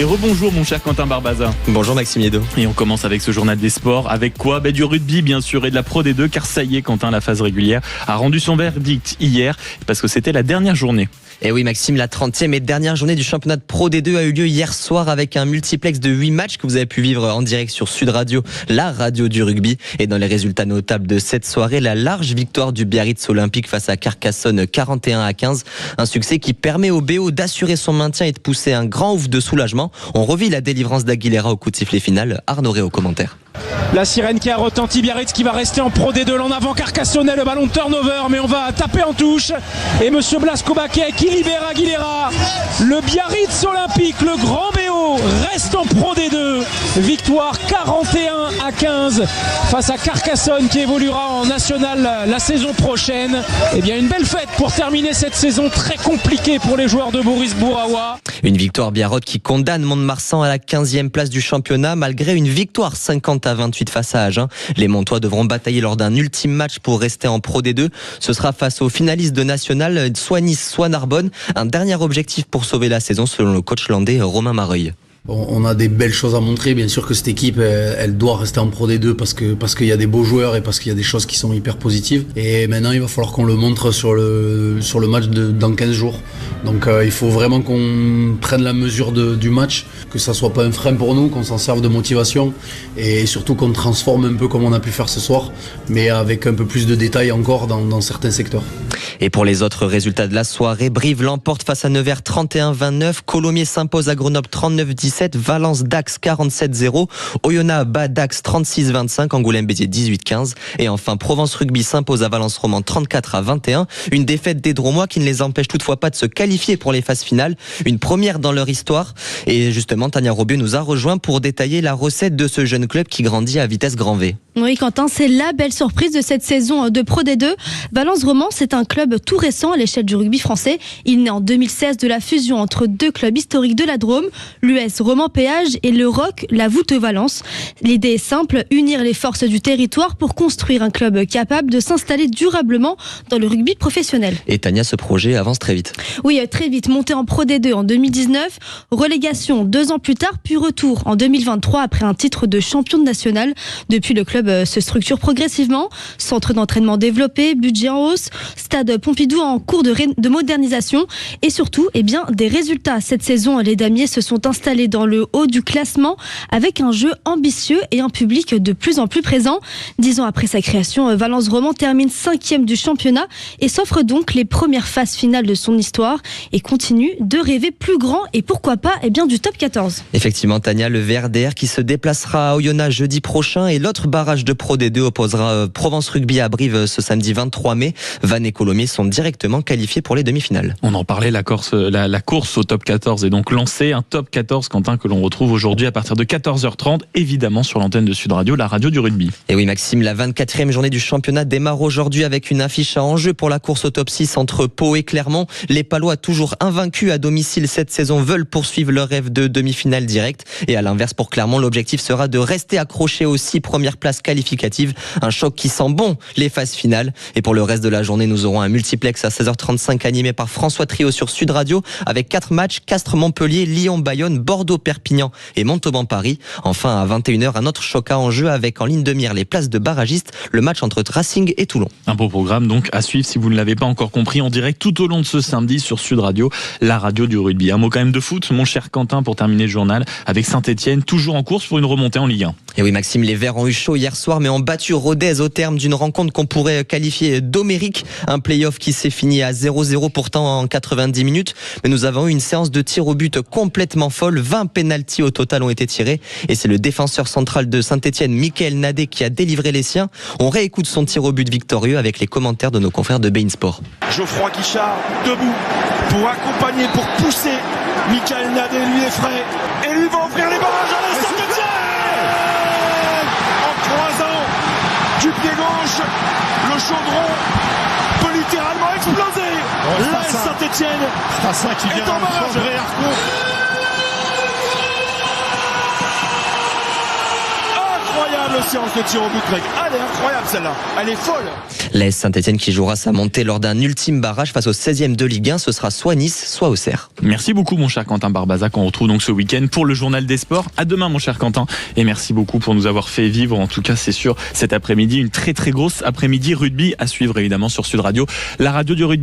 Et rebonjour mon cher Quentin Barbaza. Bonjour Maxime Yedo. Et on commence avec ce journal des sports. Avec quoi ? Du rugby bien sûr et de la Pro D2, car ça y est, Quentin, la phase régulière a rendu son verdict hier parce que c'était la dernière journée. Et oui Maxime, la 30e et dernière journée du championnat de Pro D2 a eu lieu hier soir avec un multiplex de 8 matchs que vous avez pu vivre en direct sur Sud Radio, la radio du rugby. Et dans les résultats notables de cette soirée, la large victoire du Biarritz Olympique face à Carcassonne 41-15. Un succès qui permet au BO d'assurer son maintien et de pousser un grand ouf de soulagement. On revit la délivrance d'Aguilera au coup de sifflet final. Arnaud Ré au commentaire. La sirène qui a retenti, Biarritz qui va rester en Pro D2, en avant Carcassonne, le ballon de turnover, mais on va taper en touche. Et Monsieur Blasco Baquet qui libère Aguilera. Le Biarritz Olympique, le grand BO, reste en Pro D2. Victoire 41-15 face à Carcassonne qui évoluera en national la saison prochaine. Eh bien une belle fête pour terminer cette saison très compliquée pour les joueurs de Boris Bouraoua. Une victoire biarrote qui condamne Mont-de-Marsan à la 15e place du championnat malgré une victoire 50-28 face à Agen. Les Montois devront batailler lors d'un ultime match pour rester en Pro D2. Ce sera face aux finalistes de national, soit Nice, soit Narbonne. Un dernier objectif pour sauver la saison selon le coach landais Romain Mareuil. On a des belles choses à montrer, bien sûr que cette équipe elle doit rester en Pro D2 parce qu'il y a des beaux joueurs et parce qu'il y a des choses qui sont hyper positives. Et maintenant il va falloir qu'on le montre sur le match dans 15 jours. Donc il faut vraiment qu'on prenne la mesure du match, que ça soit pas un frein pour nous, qu'on s'en serve de motivation et surtout qu'on transforme un peu comme on a pu faire ce soir, mais avec un peu plus de détails encore dans certains secteurs. Et pour les autres résultats de la soirée, Brive l'emporte face à Nevers 31-29, Colomiers s'impose à Grenoble 39-17, Valence Dax 47-0, Oyonnax bat Dax 36-25, Angoulême-Béziers 18-15 et enfin Provence Rugby s'impose à Valence Roman 34-21. Une défaite des Dromois qui ne les empêche toutefois pas de se qualifier pour les phases finales, une première dans leur histoire. Et justement, Tania Robieux nous a rejoint pour détailler la recette de ce jeune club qui grandit à vitesse grand V. Oui Quentin, c'est la belle surprise de cette saison de Pro D2. Valence Roman, c'est un club tout récent à l'échelle du rugby français. Il naît en 2016 de la fusion entre deux clubs historiques de la Drôme, l'US Roman Péage et le ROC, la Voûte Valence. L'idée est simple, unir les forces du territoire pour construire un club capable de s'installer durablement dans le rugby professionnel. Et Tania, ce projet avance très vite. Oui, très vite, monté en Pro D2 en 2019, relégation 2 ans plus tard, puis retour en 2023 après un titre de champion de national. Depuis, le club se structure progressivement, centre d'entraînement développé, budget en hausse, stade Pompidou en cours de modernisation et surtout des résultats. Cette saison, les Damiers se sont installés dans le haut du classement avec un jeu ambitieux et un public de plus en plus présent. 10 ans après sa création, Valence Roman termine 5e du championnat et s'offre donc les premières phases finales de son histoire et continue de rêver plus grand et pourquoi pas du top 14. Effectivement Tania, le VRDR qui se déplacera à Oyonnax jeudi prochain et l'autre barrage de Pro D2 opposera Provence Rugby à Brive ce samedi 23 mai. Vannes et Colomiers sont directement qualifiés pour les demi-finales. On en parlait, la course au top 14 est donc lancée. Un top 14, Quentin, que l'on retrouve aujourd'hui à partir de 14h30, évidemment sur l'antenne de Sud Radio, la radio du rugby. Et oui Maxime, la 24e journée du championnat démarre aujourd'hui avec une affiche à enjeu pour la course au top 6 entre Pau et Clermont. Les Palois, toujours invaincus à domicile cette saison, veulent poursuivre leur rêve de demi-finale directe. Et à l'inverse, pour Clermont, l'objectif sera de rester accroché aux 6 premières places qualificatives. Un choc qui sent bon les phases finales. Et pour le reste de la journée, nous aurons un multiplex à 16h35 animé par François Trio sur Sud Radio avec 4 matchs, Castres-Montpellier, Lyon-Bayonne, Bordeaux-Perpignan et Montauban-Paris. Enfin, à 21h, un autre choc à enjeu avec en ligne de mire les places de barragistes, le match entre Racing et Toulon. Un beau programme donc à suivre si vous ne l'avez pas encore compris en direct tout au long de ce samedi sur Sud Radio, la radio du rugby. Un mot quand même de foot, mon cher Quentin, pour terminer le journal, avec Saint-Etienne, toujours en course pour une remontée en Ligue 1. Et oui Maxime, les Verts ont eu chaud hier soir mais ont battu Rodez au terme d'une rencontre qu'on pourrait qualifier d'homérique. Un play-off qui s'est fini à 0-0 pourtant en 90 minutes. Mais nous avons eu une séance de tir au but complètement folle. 20 pénaltys au total ont été tirés. Et c'est le défenseur central de Saint-Etienne, Mickaël Nadé, qui a délivré les siens. On réécoute son tir au but victorieux avec les commentaires de nos confrères de beIN Sport. Geoffroy Guichard debout pour accompagner, pour pousser. Mickaël Nadé lui est frais et lui va ouvrir les barrages à la Saint-Etienne en croisant du pied gauche. Le chaudron peut littéralement exploser. L'AS Saint-Etienne est en barrage. Incroyable séance de tir au but, Greg. Ah, elle est incroyable celle-là. Elle est folle. L'AS Saint-Etienne qui jouera sa montée lors d'un ultime barrage face au 16e de Ligue 1. Ce sera soit Nice, soit Auxerre. Merci beaucoup mon cher Quentin Barbaza, qu'on retrouve donc ce week-end pour le journal des sports. À demain mon cher Quentin, et merci beaucoup pour nous avoir fait vivre, en tout cas c'est sûr, cet après-midi, une très très grosse après-midi rugby à suivre évidemment sur Sud Radio, la radio du rugby.